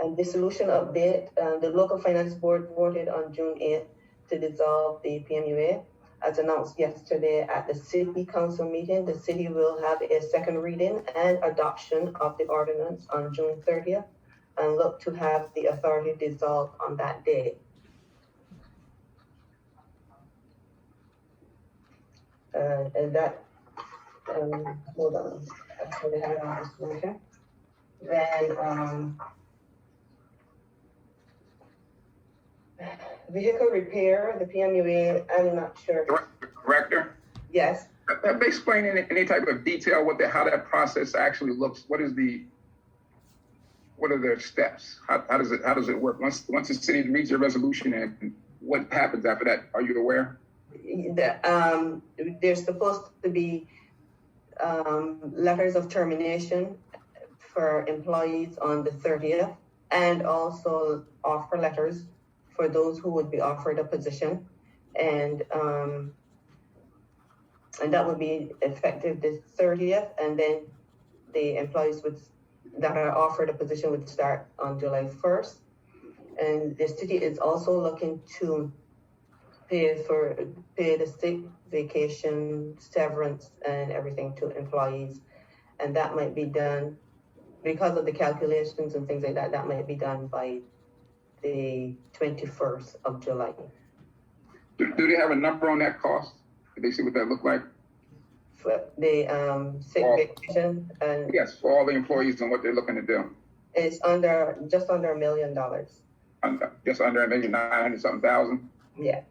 And dissolution update, the local finance board voted on June 8th to dissolve the PMUA. As announced yesterday at the city council meeting, the city will have a second reading and adoption of the ordinance on June 30th and look to have the authority dissolved on that day. And that, hold on, actually I have on this one here. Then, vehicle repair, the PMUA, I'm not sure. Director? Yes. Have they explained in any type of detail how that process actually looks? What are their steps? How does it work? Once the city reads a resolution, and what happens after that? Are you aware? There's supposed to be letters of termination for employees on the 30th, and also offer letters for those who would be offered a position, and that would be effective the 30th, and then the employees that are offered a position would start on July 1st. And the city is also looking to pay the sick, vacation, severance, and everything to employees, and that might be done because of the calculations and things like that. That might be done by the 21st of July. Do they have a number on that cost? Did they see what that looked like? For the sick vacation and yes, for all the employees and what they're looking to do. It's just under $1 million. Just under $1,900,000. Yeah.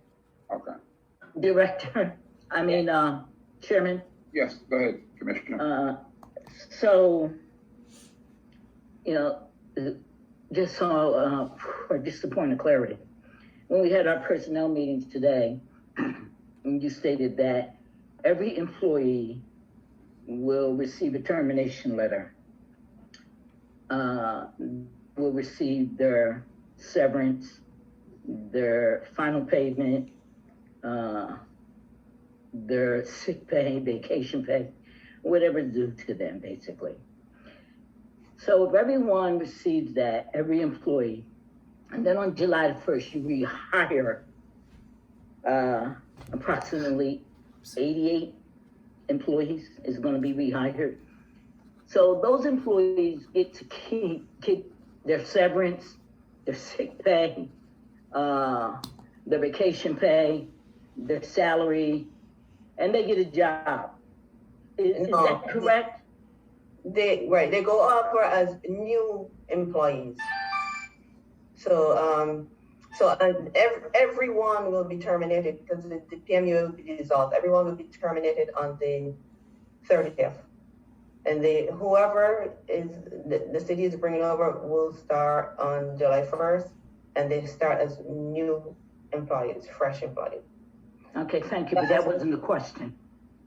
Okay. Director, Chairman. Yes, go ahead, Commissioner. So, just for just a point of clarity, when we had our personnel meetings today, you stated that every employee will receive a termination letter, will receive their severance, their final payment, their sick pay, vacation pay, whatever is due to them, basically. So if everyone receives that, every employee, and then on July the 1st, you rehire approximately 88 employees is going to be rehired. So those employees get to keep their severance, their sick pay, their vacation pay, their salary, and they get a job. Is that correct? They go over as new employees. So everyone will be terminated because the PMUA will be dissolved. Everyone will be terminated on the 30th, and whoever is the city is bringing over will start on July 1st, and they start as new employees, fresh employees. Okay, thank you, but that wasn't the question.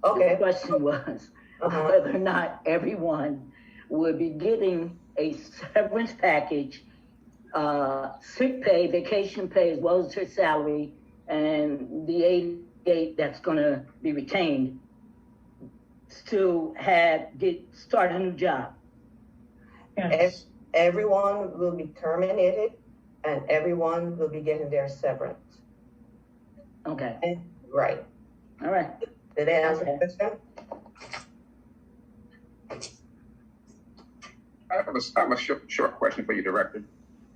Okay. The question was whether or not everyone would be getting a severance package, sick pay, vacation pay, as well as their salary, and the 88 that's going to be retained to start a new job. Yes. Everyone will be terminated, and everyone will be getting their severance. Okay. Right. All right. Did I answer the question? I have a short question for you, Director.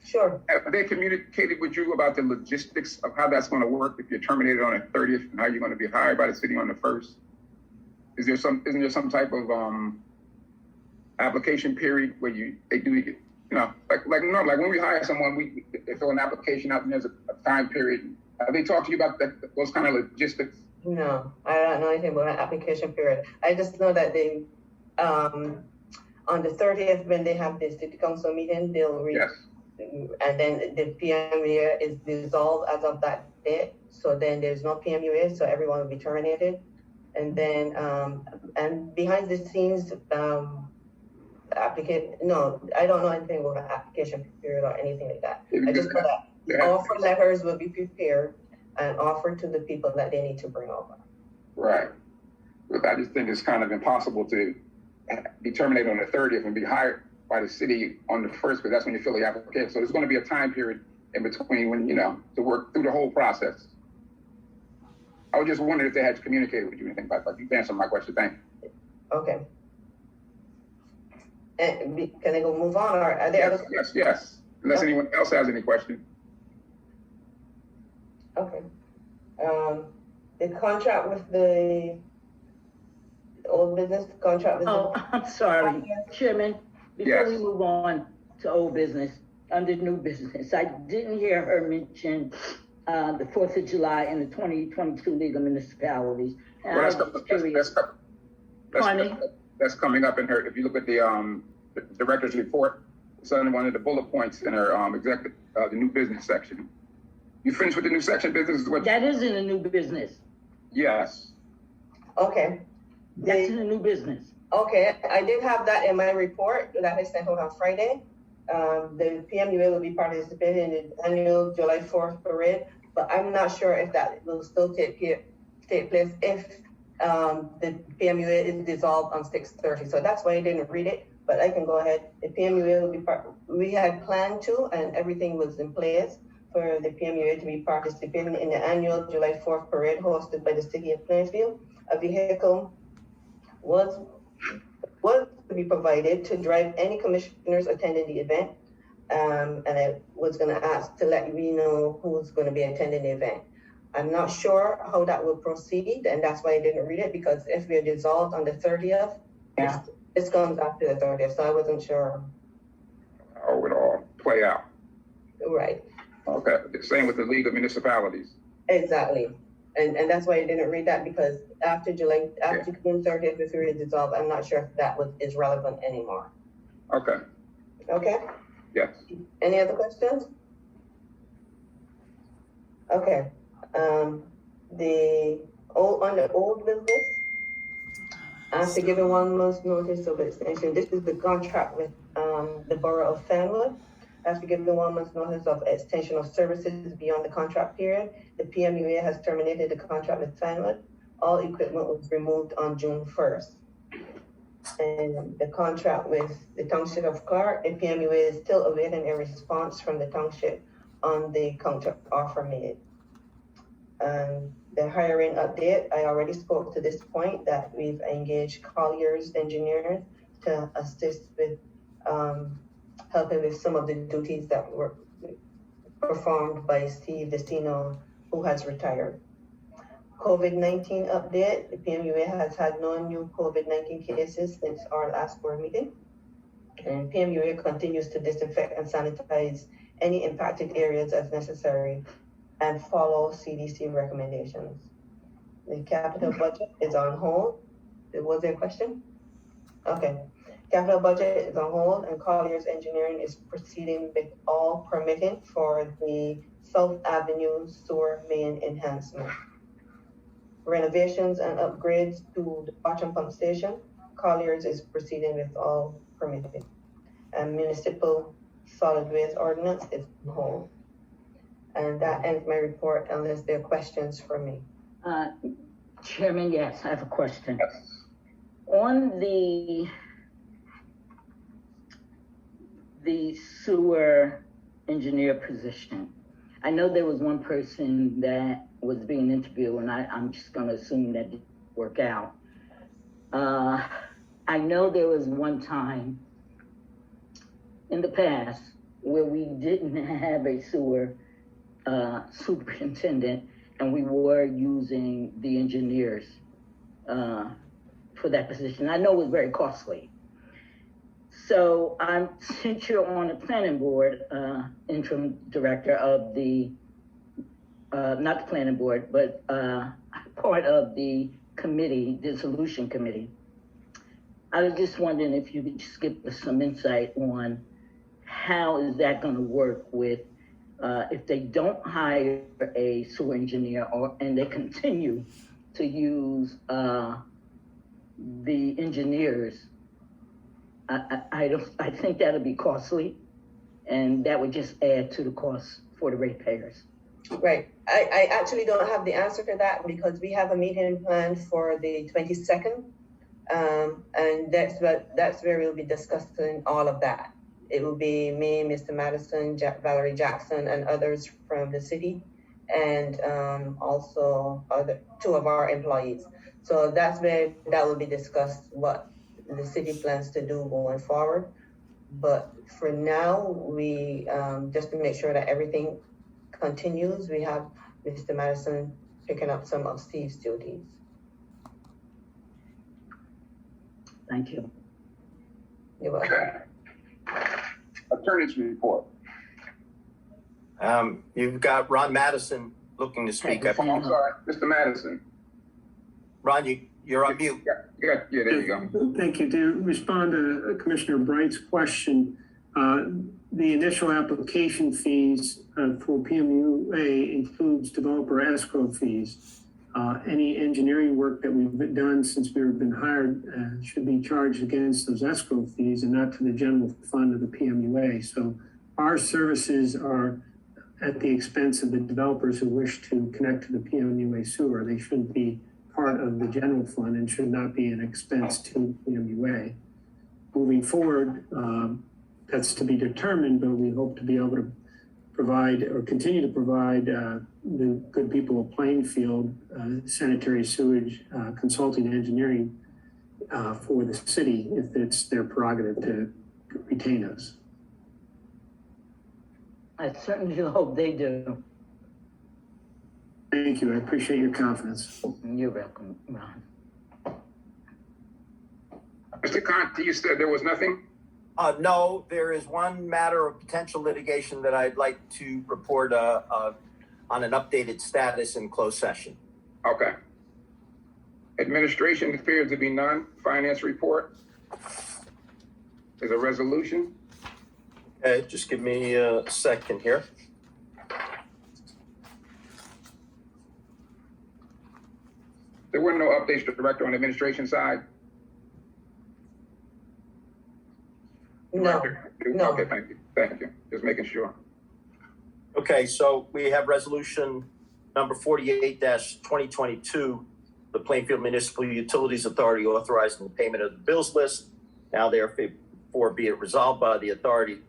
Sure. Have they communicated with you about the logistics of how that's going to work if you're terminated on the 30th and how you're going to be hired by the city on the 1st? Isn't there some type of application period where they do, like when we hire someone, they fill an application out and there's a time period. Have they talked to you about those kind of logistics? No, I don't know anything about an application period. I just know that they, on the 30th, when they have the city council meeting, they'll read. Yes. And then the PMUA is dissolved as of that date. So then there's no PMUA, so everyone will be terminated. And then, and behind the scenes, no, I don't know anything about an application period or anything like that. I just know that offer letters will be prepared and offered to the people that they need to bring over. Right. But I just think it's kind of impossible to be terminated on the 30th and be hired by the city on the first, because that's when you fill the application. So there's going to be a time period in between when, to work through the whole process. I was just wondering if they had communicated with you anything about that. You've answered my question. Thank you. Okay. And can I go move on, or are there other? Yes. Unless anyone else has any questions. Okay. The contract with the old business, contract with Oh, I'm sorry, Chairman, before we move on to old business, under new business, I didn't hear her mention the 4th of July and the 2022 League of Municipalities. And Well, that's coming up in her, if you look at the director's report, it's under one of the bullet points in her the new business section. You finished with the new section business? That is in the new business. Yes. Okay. That's in the new business. Okay, I did have that in my report that I sent out on Friday. The PMUA will be participating in the annual July 4th parade, but I'm not sure if that will still take place if the PMUA is dissolved on 6/30. So that's why I didn't read it, but I can go ahead. The PMUA will be we had planned to, and everything was in place for the PMUA to be participating in the annual July 4th parade hosted by the city of Plainfield. A vehicle was to be provided to drive any commissioners attending the event. And I was going to ask to let you know who's going to be attending the event. I'm not sure how that will proceed, and that's why I didn't read it, because if we are dissolved on the 30th, it's going after the 30th, so I wasn't sure how it would all play out. Right. Okay, same with the League of Municipalities. Exactly. And that's why I didn't read that, because after June 30th, if we were dissolved, I'm not sure if that is relevant anymore. Okay. Okay? Yes. Any other questions? Okay. On the old business, after giving 1 month's notice of extension, this is the contract with the Borough of Fanwood. After giving 1 month's notice of extension of services beyond the contract period, the PMUA has terminated the contract with Fanwood. All equipment was removed on June 1st. And the contract with the Township of Clark, the PMUA is still awaiting a response from the Township on the counter offer made. The hiring update, I already spoke to this point that we've engaged Colliers engineers to assist with helping with some of the duties that were performed by Steve Destino, who has retired. COVID-19 update, the PMUA has had no new COVID-19 cases since our last board meeting. And PMUA continues to disinfect and sanitize any impacted areas as necessary and follow CDC recommendations. The capital budget is on hold. Was there a question? Okay. Capital budget is on hold, and Colliers Engineering is proceeding with all permitting for the South Avenue sewer main enhancement. Renovations and upgrades to the bottom pump station, Colliers is proceeding with all permitting. And municipal solid waste ordinance is on hold. And that ends my report, unless there are questions for me. Chairman, yes, I have a question. Yes. On the sewer engineer position, I know there was one person that was being interviewed, and I'm just going to assume that didn't work out. I know there was one time in the past where we didn't have a sewer superintendent, and we were using the engineers for that position. I know it was very costly. So since you're on the planning board, interim director of the, not the planning board, but part of the committee, dissolution committee, I was just wondering if you could just give us some insight on how is that going to work with if they don't hire a sewer engineer and they continue to use the engineers. I think that'll be costly, and that would just add to the cost for the ratepayers. Right. I actually don't have the answer for that, because we have a meeting planned for the 22nd And that's where we'll be discussing all of that. It will be me, Mr. Madison, Valerie Jackson, and others from the city, and also two of our employees. So that's where that will be discussed, what the city plans to do going forward. But for now, we just to make sure that everything continues, we have Mr. Madison picking up some of Steve's duties. Thank you. You're welcome. Okay. Attorney's report. You've got Ron Madison looking to speak. Oh, I'm sorry, Mr. Madison. Ron, you're on mute. Yeah, there you go. Thank you. To respond to Commissioner Bright's question, the initial application fees for PMUA includes developer escrow fees. Any engineering work that we've done since we've been hired should be charged against those escrow fees and not to the general fund of the PMUA. So our services are at the expense of the developers who wish to connect to the PMUA sewer. They shouldn't be part of the general fund and should not be an expense to PMUA. Moving forward, that's to be determined, but we hope to be able to provide or continue to provide the good people of Plainfield sanitary sewage consulting and engineering for the city if it's their prerogative to retain us. I certainly hope they do. Thank you. I appreciate your confidence. You're welcome, Ron. Mr. Conti, you said there was nothing? No, there is one matter of potential litigation that I'd like to report on an updated status in closed session. Okay. Administration appears to be none. Finance report. There's a resolution. Okay, just give me a second here. There were no updates to Director on the administration side? No. Okay, thank you. Thank you. Just making sure. Okay, so we have resolution number 48-2022, the Plainfield Municipal Utilities Authority authorizing the payment of the bills list. Now therefore be it resolved by the authority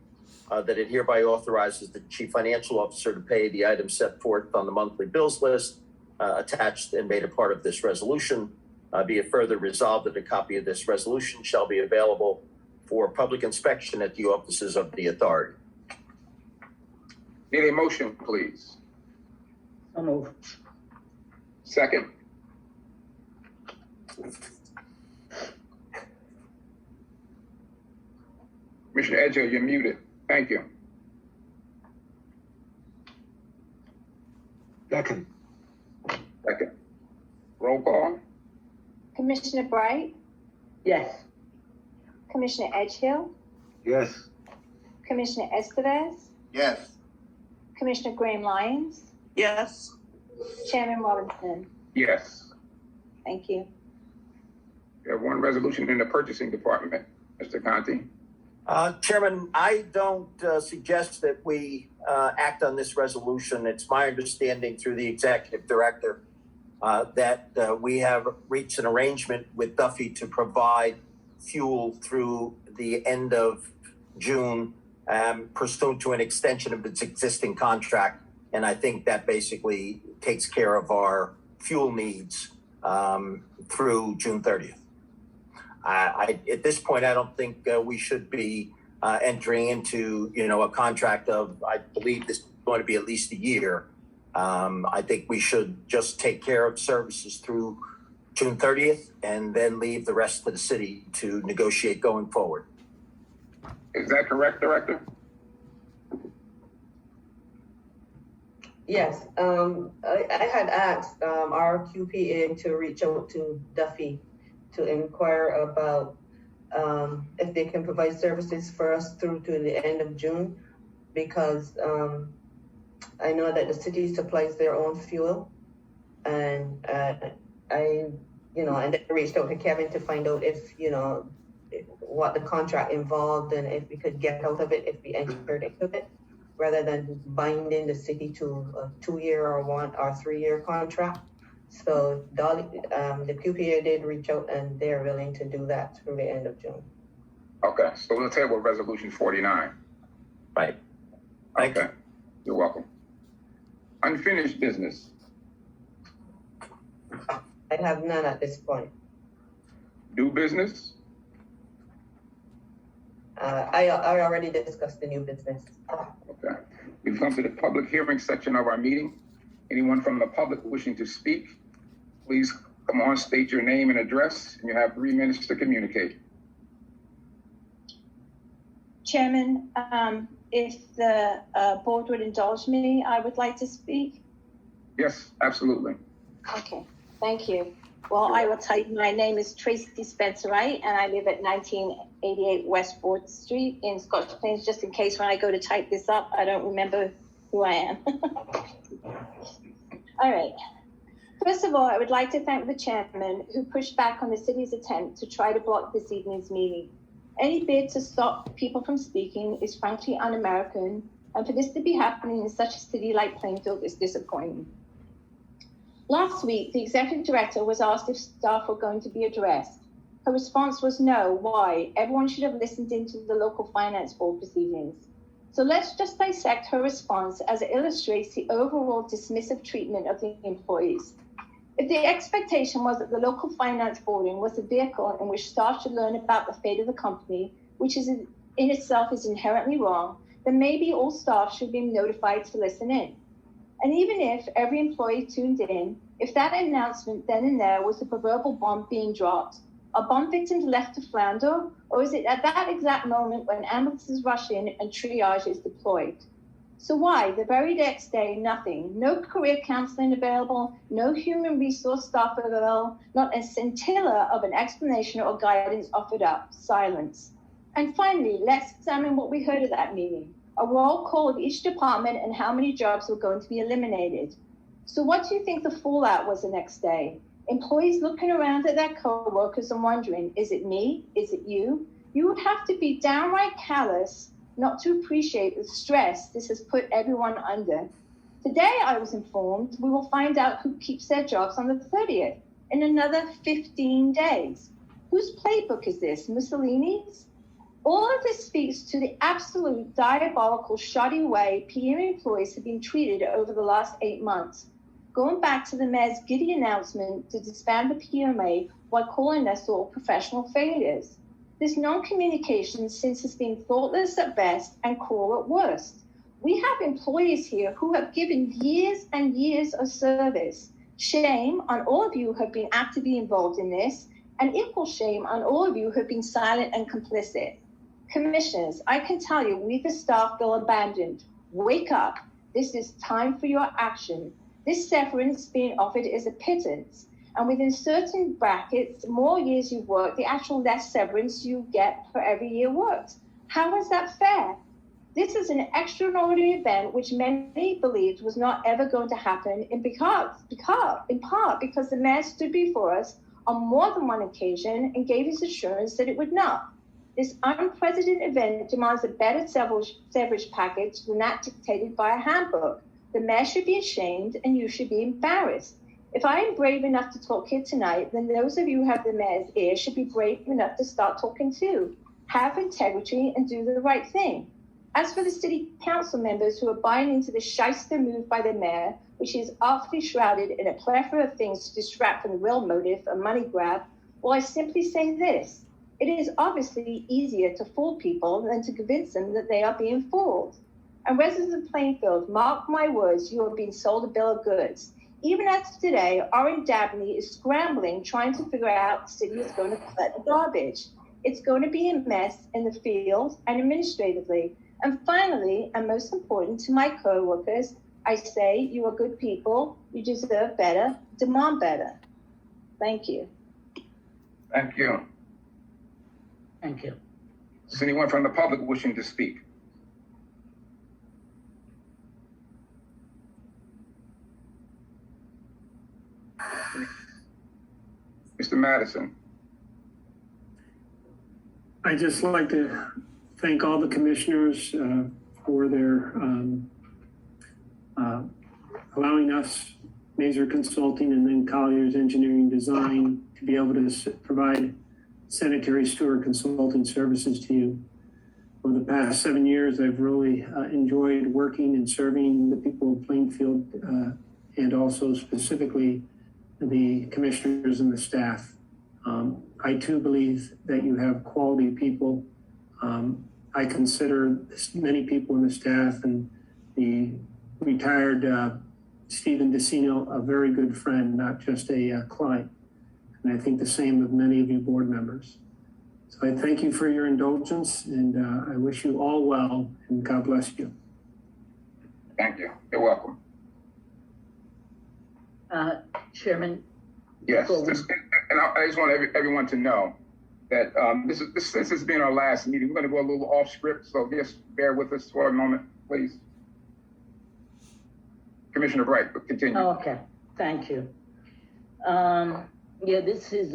that it hereby authorizes the chief financial officer to pay the items set forth on the monthly bills list attached and made a part of this resolution. Be it further resolved that a copy of this resolution shall be available for public inspection at the offices of the authority. Need a motion, please? So moved. Second. Commissioner Edger, you're muted. Thank you. Second. Second. Roll call. Commissioner Bright, Yes. Commissioner Edgehill, Yes. Commissioner Estevez, Yes. Commissioner Graham-Lyons, Yes. Chairman Robinson. Yes. Thank you. We have one resolution in the purchasing department. Mr. Conti. Chairman, I don't suggest that we act on this resolution. It's my understanding through the executive director that we have reached an arrangement with Duffy to provide fuel through the end of June pursuant to an extension of its existing contract. And I think that basically takes care of our fuel needs through June 30th. At this point, I don't think we should be entering into, a contract of, I believe this is going to be at least a year. I think we should just take care of services through June 30th and then leave the rest to the city to negotiate going forward. Is that correct, Director? Yes, I had asked our QPA to reach out to Duffy to inquire about if they can provide services for us through to the end of June, because I know that the city supplies their own fuel, and and then I reached out to Kevin to find out if, what the contract involved and if we could get out of it if we entered into it, rather than binding the city to a 2-year or 1 or 3-year contract. So the PPA did reach out and they're willing to do that through the end of June. Okay, so we'll table resolution 49. Right. Thank Okay, you're welcome. Unfinished business. I have none at this point. New business. I already discussed the new business. Okay, we've come to the public hearing section of our meeting. Anyone from the public wishing to speak, please come on, state your name and address, and you have 3 minutes to communicate. Chairman, if the board would indulge me, I would like to speak. Yes, absolutely. Okay, thank you. Well, I will tell you, my name is Tracy Spencer-Wright, and I live at 1988 West 4th Street in Scotch Plains, just in case when I go to type this up, I don't remember who I am. All right. First of all, I would like to thank the chairman who pushed back on the city's attempt to try to block this evening's meeting. Any bid to stop people from speaking is frankly un-American, and for this to be happening in such a city like Plainfield is disappointing. Last week, the executive director was asked if staff were going to be addressed. Her response was no. Why? Everyone should have listened into the local finance board proceedings. So let's just dissect her response as it illustrates the overall dismissive treatment of the employees. If the expectation was that the local finance boarding was a vehicle in which staff should learn about the fate of the company, which is in itself is inherently wrong, then maybe all staff should be notified to listen in. And even if every employee tuned in, if that announcement then and there was the proverbial bomb being dropped, are bomb victims left to flounder, or is it at that exact moment when ambulances rush in and triage is deployed? So why, the very next day, nothing? No career counseling available, no human resource staff available, not a scintilla of an explanation or guidance offered up, silence. And finally, let's examine what we heard at that meeting. A roll call of each department and how many jobs were going to be eliminated. So what do you think the fallout was the next day? Employees looking around at their co-workers and wondering, is it me? Is it you? You would have to be downright callous not to appreciate the stress this has put everyone under. Today, I was informed we will find out who keeps their jobs on the 30th in another 15 days. Whose playbook is this? Mussolini's? All of this speaks to the absolute diabolical, shoddy way PM employees have been treated over the last 8 months. Going back to the mayor's giddy announcement to disband the PMUA while calling us all professional failures. This non-communication since has been thoughtless at best and cruel at worst. We have employees here who have given years and years of service. Shame on all of you who have been actively involved in this, and equal shame on all of you who have been silent and complicit. Commissioners, I can tell you, we the staff feel abandoned. Wake up. This is time for your action. This severance being offered is a pittance. And within certain brackets, the more years you work, the actual less severance you get for every year worked. How is that fair? This is an extraordinary event which many believed was not ever going to happen in part because the mayor stood before us on more than one occasion and gave his assurance that it would not. This unprecedented event demands a better severance package than that dictated by a handbook. The mayor should be ashamed and you should be embarrassed. If I am brave enough to talk here tonight, then those of you who have the mayor's ear should be brave enough to start talking too. Have integrity and do the right thing. As for the city council members who are buying into the shyster move by the mayor, which is awfully shrouded in a plethora of things to distract from the real motive, a money grab, well, I simply say this. It is obviously easier to fool people than to convince them that they are being fooled. And residents of Plainfield, mark my words, you are being sold a bill of goods. Even as today, Orange Dabney is scrambling, trying to figure out the city is going to collect the garbage. It's going to be a mess in the field and administratively. And finally, and most important to my co-workers, I say you are good people, you deserve better, demand better. Thank you. Thank you. Thank you. Is anyone from the public wishing to speak? Mr. Madison. I'd just like to thank all the commissioners for their allowing us, Mazer Consulting, and then Collier's Engineering Design to be able to provide sanitary sewer consulting services to you. Over the past 7 years, I've really enjoyed working and serving the people of Plainfield and also specifically the commissioners and the staff. I too believe that you have quality people. I consider many people in the staff and the retired Stephen DeCino a very good friend, not just a client. And I think the same of many of you board members. So I thank you for your indulgence, and I wish you all well, and God bless you. Thank you. You're welcome. Chairman? Yes, and I just want everyone to know that this has been our last meeting. We're going to go a little off script, so just bear with us for a moment, please. Commissioner Bright, continue. Oh, okay, thank you. Yeah, this is,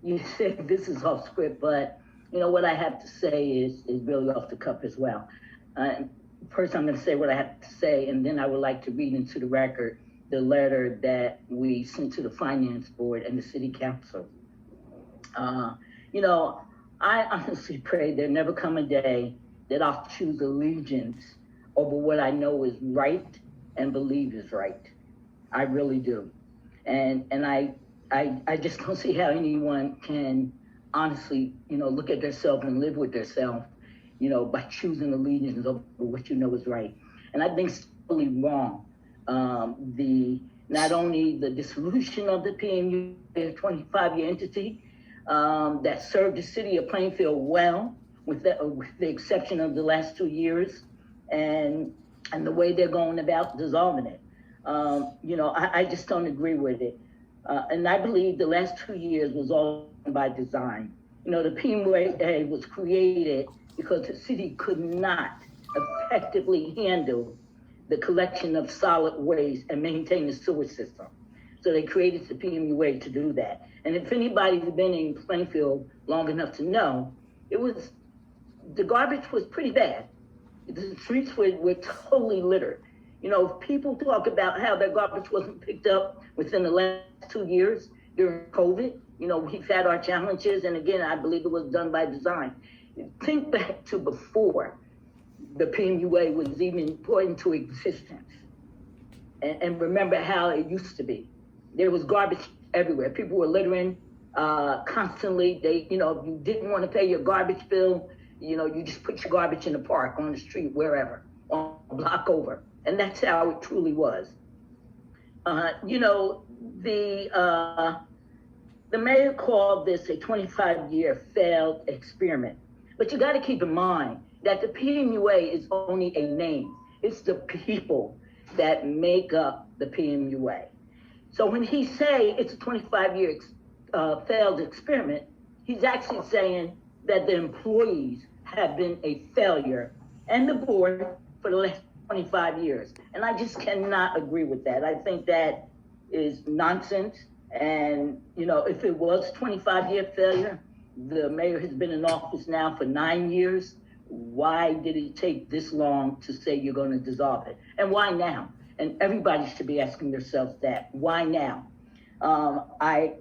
you said this is off script, but you know what I have to say is really off the cuff as well. First, I'm going to say what I have to say, and then I would like to read into the record the letter that we sent to the Finance Board and the City Council. You know, I honestly pray there never come a day that I'll choose allegiance over what I know is right and believe is right. I really do. And I just don't see how anyone can honestly, you know, look at themselves and live with themselves, you know, by choosing allegiance over what you know is right. And I think it's totally wrong. Not only the dissolution of the PMUA, a 25-year entity that served the city of Plainfield well, with the exception of the last 2 years, and the way they're going about dissolving it. You know, I just don't agree with it. And I believe the last 2 years was all by design. You know, the PMUA was created because the city could not effectively handle the collection of solid waste and maintain the sewer system. So they created the PMUA to do that. And if anybody's been in Plainfield long enough to know, the garbage was pretty bad. The streets were totally littered. You know, people talk about how their garbage wasn't picked up within the last 2 years during COVID. You know, we've had our challenges, and again, I believe it was done by design. Think back to before the PMUA was even put into existence. And remember how it used to be. There was garbage everywhere. People were littering constantly. You know, if you didn't want to pay your garbage bill, you know, you just put your garbage in the park, on the street, wherever, on a block over. And that's how it truly was. You know, the mayor called this a 25-year failed experiment. But you got to keep in mind that the PMUA is only a name. It's the people that make up the PMUA. So when he say it's a 25-year failed experiment, he's actually saying that the employees have been a failure and the board for the last 25 years. And I just cannot agree with that. I think that is nonsense. And, you know, if it was 25-year failure, the mayor has been in office now for 9 years. Why did it take this long to say you're going to dissolve it? And why now? And everybody should be asking themselves that. Why now?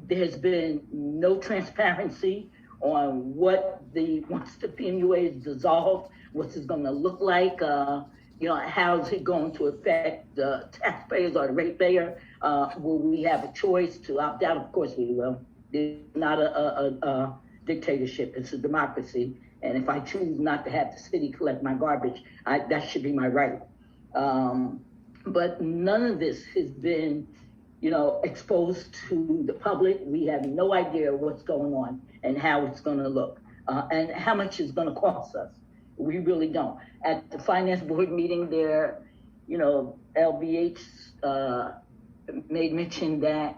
There's been no transparency on once the PMUA is dissolved, what's it going to look like? You know, how is it going to affect the taxpayers or the ratepayer? Will we have a choice to opt out? Of course we will. It's not a dictatorship, it's a democracy. And if I choose not to have the city collect my garbage, that should be my right. But none of this has been, you know, exposed to the public. We have no idea what's going on and how it's going to look and how much it's going to cost us. We really don't. At the finance board meeting there, you know, LBH made mention that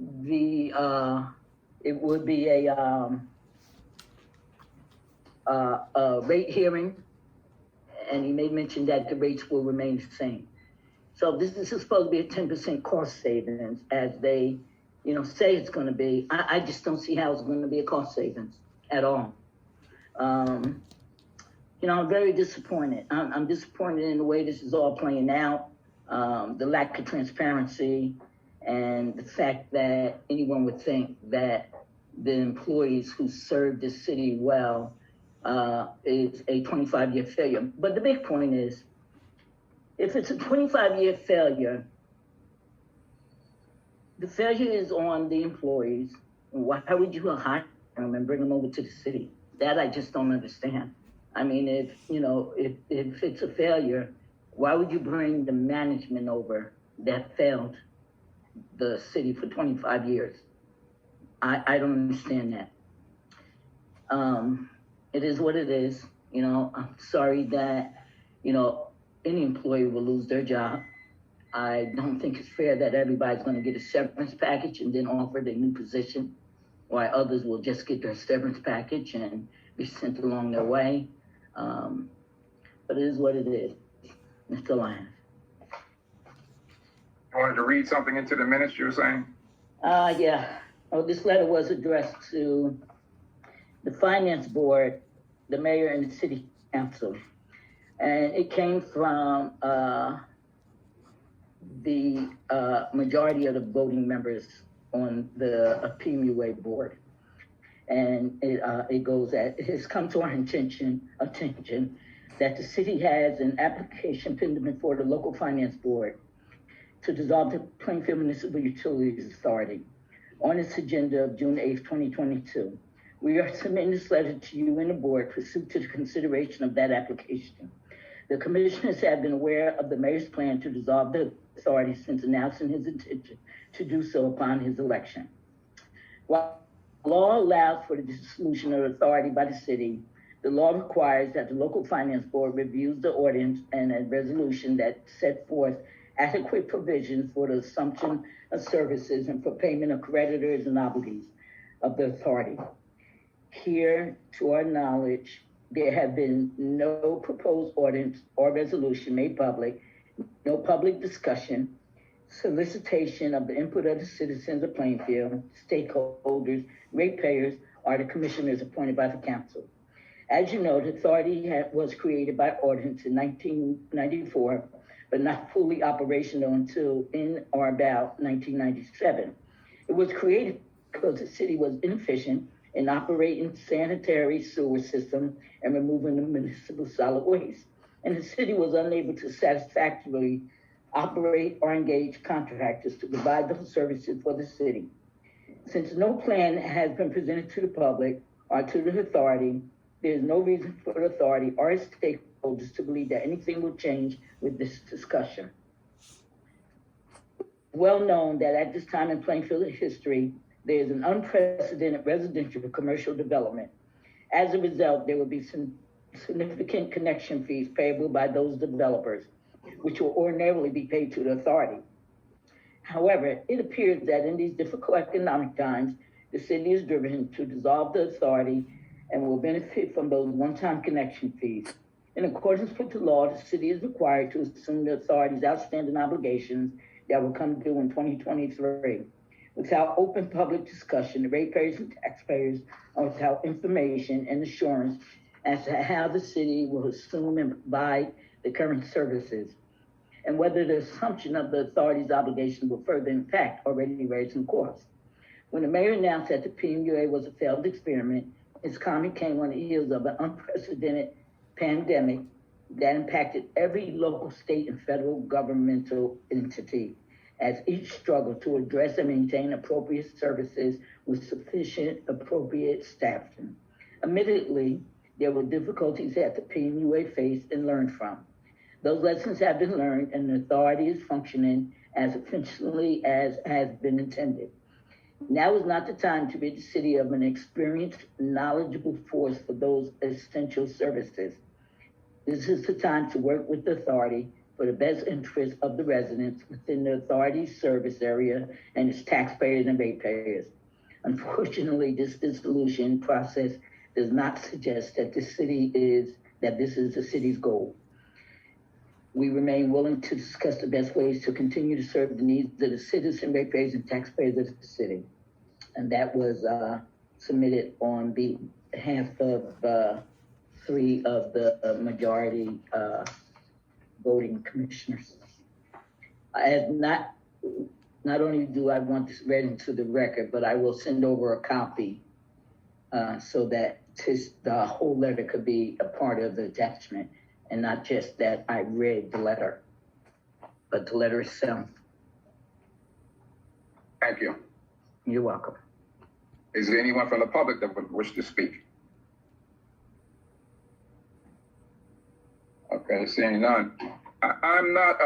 it would be a rate hearing, and he made mention that the rates will remain the same. So this is supposed to be a 10% cost savings, as they, you know, say it's going to be. I just don't see how it's going to be a cost savings at all. You know, I'm very disappointed. I'm disappointed in the way this is all playing out. the lack of transparency, and the fact that anyone would think that the employees who served the city well is a 25-year failure. But the big point is, if it's a 25-year failure, the failure is on the employees. Why would you hire them and bring them over to the city? That I just don't understand. I mean, if it's a failure, why would you bring the management over that failed the city for 25 years? I don't understand that. It is what it is. I'm sorry that, any employee will lose their job. I don't think it's fair that everybody's going to get a severance package and then offered a new position, while others will just get their severance package and be sent along their way. But it is what it is. That's all I have. You wanted to read something into the minutes, you were saying? Yeah. Oh, this letter was addressed to the finance board, the mayor, and the city council. And it came from the majority of the voting members on the PMUA board. And it goes that it has come to our attention that the city has an application pending before the local finance board to dissolve the Plainfield Municipal Utilities Authority on its agenda of June 8th, 2022. We are submitting this letter to you and the board pursuant to the consideration of that application. The commissioners have been aware of the mayor's plan to dissolve the authority since announcing his intention to do so upon his election. While law allows for the dissolution of authority by the city, the law requires that the local finance board reviews the ordinance and a resolution that set forth adequate provisions for the assumption of services and for payment of creditors and obligations of the authority. Here, to our knowledge, there have been no proposed ordinance or resolution made public, no public discussion, solicitation of the input of the citizens of Plainfield, stakeholders, ratepayers, or the commissioners appointed by the council. As you know, the authority was created by ordinance in 1994, but not fully operational until in or about 1997. It was created because the city was inefficient in operating sanitary sewer system and removing the municipal solid waste. And the city was unable to satisfactorily operate or engage contractors to provide those services for the city. Since no plan has been presented to the public or to the authority, there is no reason for the authority or its stakeholders to believe that anything will change with this discussion. Well known that at this time in Plainfield history, there is an unprecedented residential commercial development. As a result, there will be some significant connection fees payable by those developers, which will ordinarily be paid to the authority. However, it appears that in these difficult economic times, the city is driven to dissolve the authority and will benefit from those one-time connection fees. In accordance with the law, the city is required to assume the authority's outstanding obligations that will come due in 2023. Without open public discussion, the ratepayers and taxpayers are without information and assurance as to how the city will assume and provide the current services, and whether the assumption of the authority's obligation will further impact already raising costs. When the mayor announced that the PMUA was a failed experiment, his comment came on the heels of an unprecedented pandemic that impacted every local, state, and federal governmental entity, as each struggled to address and maintain appropriate services with sufficient appropriate staffing. Admittedly, there were difficulties that the PMUA faced and learned from. Those lessons have been learned and the authority is functioning as efficiently as has been intended. Now is not the time to rid the city of an experienced, knowledgeable force for those essential services. This is the time to work with the authority for the best interest of the residents within the authority's service area and its taxpayers and ratepayers. Unfortunately, this dissolution process does not suggest that this is the city's goal. We remain willing to discuss the best ways to continue to serve the needs of the citizens, ratepayers, and taxpayers of the city. And that was submitted on behalf of 3 of the majority voting commissioners. Not only do I want this read into the record, but I will send over a copy so that the whole letter could be a part of the attachment, and not just that I read the letter, but the letter itself. Thank you. You're welcome. Is there anyone from the public that would wish to speak? Okay, seeing none. I'm not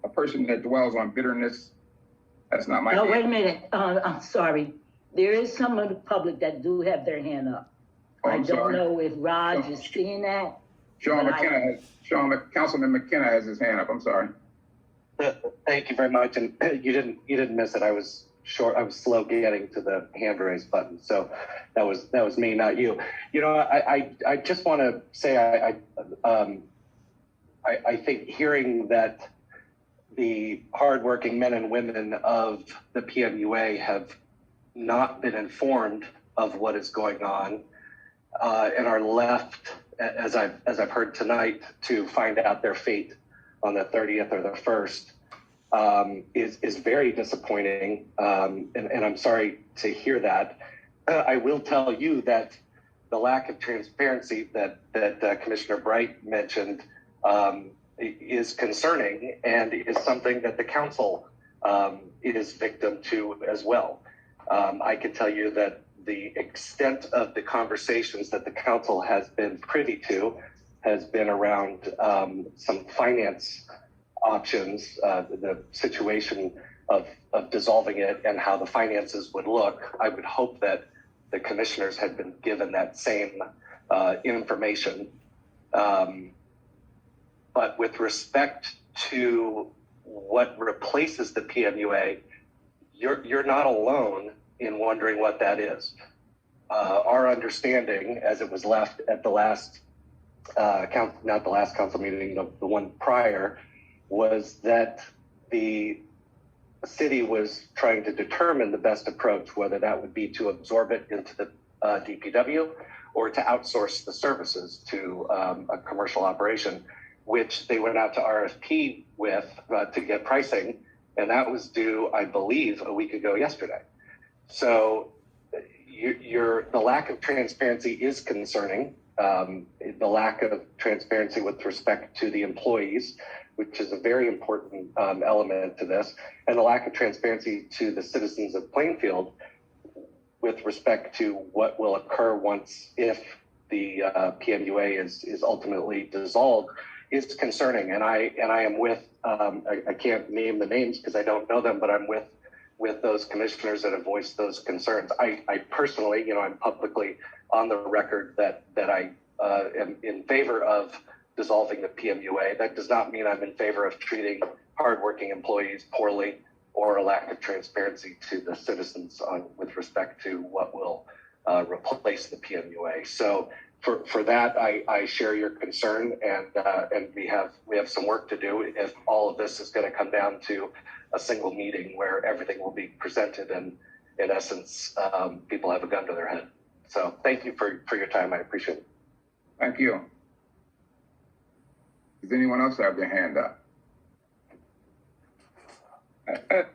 a person that dwells on bitterness. That's not my. No, wait a minute. I'm sorry. There is some of the public that do have their hand up. Oh, I I'm don't sorry. know if Raj is seeing that. Councilman McKenna has his hand up. I'm sorry. Thank you very much. And you didn't miss it. I was short. I was slow getting to the hand raise button. So that was me, not you. You know, I just want to say I think hearing that the hardworking men and women of the PMUA have not been informed of what is going on and are left, as I've heard tonight, to find out their fate on the 30th or the 1st is very disappointing. And I'm sorry to hear that. I will tell you that the lack of transparency that Commissioner Bright mentioned is concerning and is something that the council is victim to as well. I can tell you that the extent of the conversations that the council has been privy to has been around some finance options, the situation of dissolving it and how the finances would look. I would hope that the commissioners had been given that same information. But with respect to what replaces the PMUA, you're not alone in wondering what that is. Our understanding, as it was left at the last not the last council meeting, the one prior, was that the city was trying to determine the best approach, whether that would be to absorb it into the DPW or to outsource the services to a commercial operation, which they went out to RFP with to get pricing, and that was due, I believe, a week ago yesterday. So the lack of transparency is concerning. The lack of transparency with respect to the employees, which is a very important element to this, and the lack of transparency to the citizens of Plainfield with respect to what will occur if the PMUA is ultimately dissolved is concerning. And I am with, I can't name the names because I don't know them, but I'm with those commissioners that have voiced those concerns. I personally, I'm publicly on the record that I am in favor of dissolving the PMUA. That does not mean I'm in favor of treating hardworking employees poorly or a lack of transparency to the citizens with respect to what will replace the PMUA. So for that, I share your concern, and we have some work to do if all of this is going to come down to a single meeting where everything will be presented and in essence, people have a gun to their head. So thank you for your time. I appreciate it. Thank you. Does anyone else have their hand up?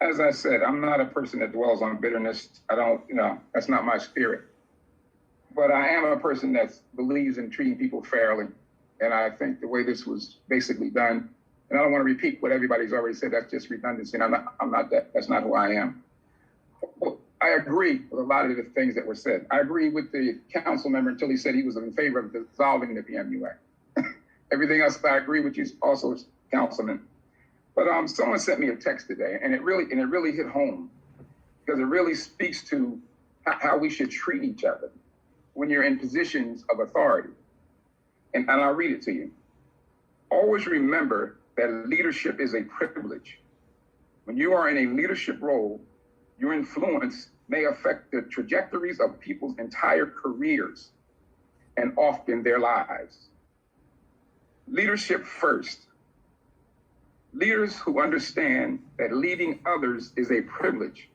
As I said, I'm not a person that dwells on bitterness. I don't, that's not my spirit. But I am a person that believes in treating people fairly. And I think the way this was basically done, and I don't want to repeat what everybody's already said, that's just redundancy. And I'm not that, that's not who I am. I agree with a lot of the things that were said. I agree with the council member until he said he was in favor of dissolving the PMUA. Everything else, I agree with you also, Councilman. But someone sent me a text today, and it really hit home because it really speaks to how we should treat each other when you're in positions of authority. And I'll read it to you. Always remember that leadership is a privilege. When you are in a leadership role, your influence may affect the trajectories of people's entire careers and often their lives. Leadership first. Leaders who understand that leading others is a privilege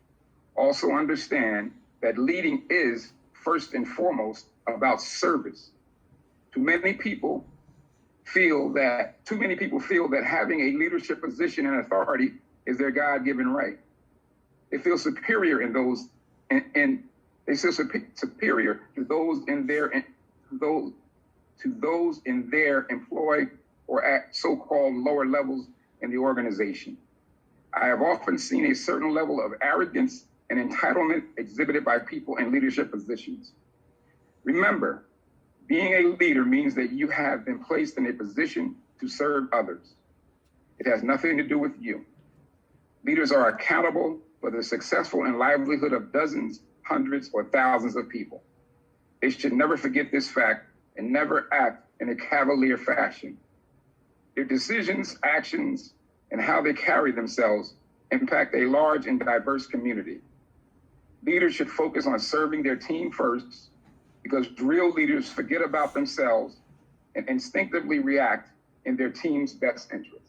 also understand that leading is first and foremost about service. To many people, too many people feel that having a leadership position and authority is their God-given right. They feel superior in those, and they feel superior to those in their employ or at so-called lower levels in the organization. I have often seen a certain level of arrogance and entitlement exhibited by people in leadership positions. Remember, being a leader means that you have been placed in a position to serve others. It has nothing to do with you. Leaders are accountable for the successful and livelihood of dozens, hundreds, or thousands of people. They should never forget this fact and never act in a cavalier fashion. Their decisions, actions, and how they carry themselves impact a large and diverse community. Leaders should focus on serving their team first, because real leaders forget about themselves and instinctively react in their team's best interest.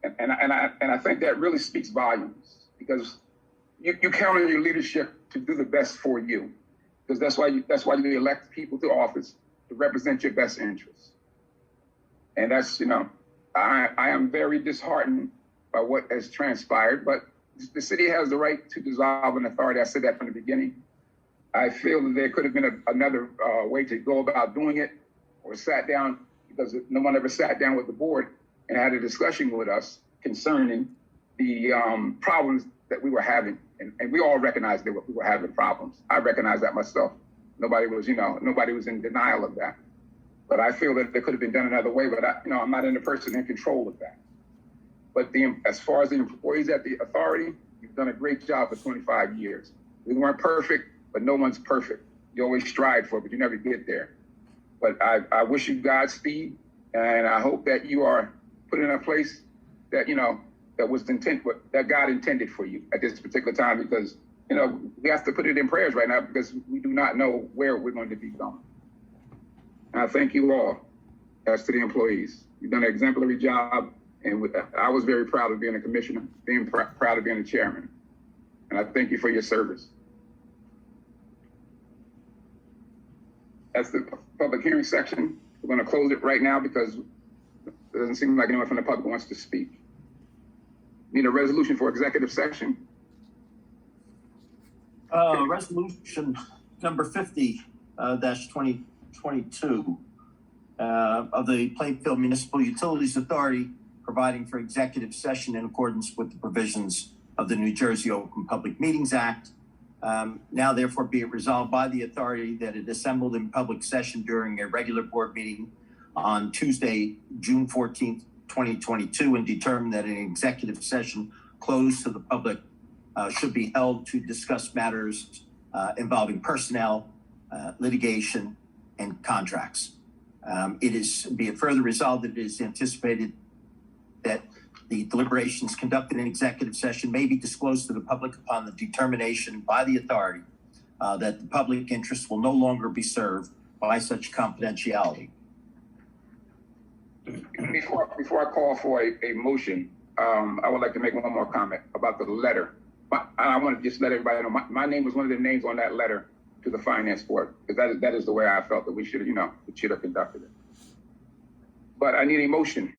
And I think that really speaks volumes, because you count on your leadership to do the best for you, because that's why you elect people to office, to represent your best interests. And that's, I am very disheartened by what has transpired, but the city has the right to dissolve an authority. I said that from the beginning. I feel that there could have been another way to go about doing it, or sat down, because no one ever sat down with the board and had a discussion with us concerning the problems that we were having. And we all recognized that we were having problems. I recognize that myself. Nobody was in denial of that. But I feel that it could have been done another way, but I'm not in the person in control of that. But as far as the employees at the authority, you've done a great job for 25 years. We weren't perfect, but no one's perfect. You always strive for it, but you never get there. But I wish you Godspeed, and I hope that you are put in a place that, that God intended for you at this particular time, because, we have to put it in prayers right now, because we do not know where we're going to be going. And I thank you all, as to the employees. You've done an exemplary job, and I was very proud of being a commissioner, being proud of being a chairman. And I thank you for your service. That's the public hearing section. We're going to close it right now because it doesn't seem like anyone from the public wants to speak. Need a resolution for executive session? Resolution number 50-2022 of the Plainfield Municipal Utilities Authority, providing for executive session in accordance with the provisions of the New Jersey Open Public Meetings Act. Now therefore be it resolved by the authority that it assembled in public session during a regular board meeting on Tuesday, June 14th, 2022, and determined that an executive session closed to the public should be held to discuss matters involving personnel, litigation, and contracts. Be it further resolved that it is anticipated that the deliberations conducted in executive session may be disclosed to the public upon the determination by the authority that the public interest will no longer be served by such confidentiality. Before I call for a motion, I would like to make one more comment about the letter. I want to just let everybody know my name was one of the names on that letter to the finance board, because that is the way I felt that we should have conducted it. But I need a motion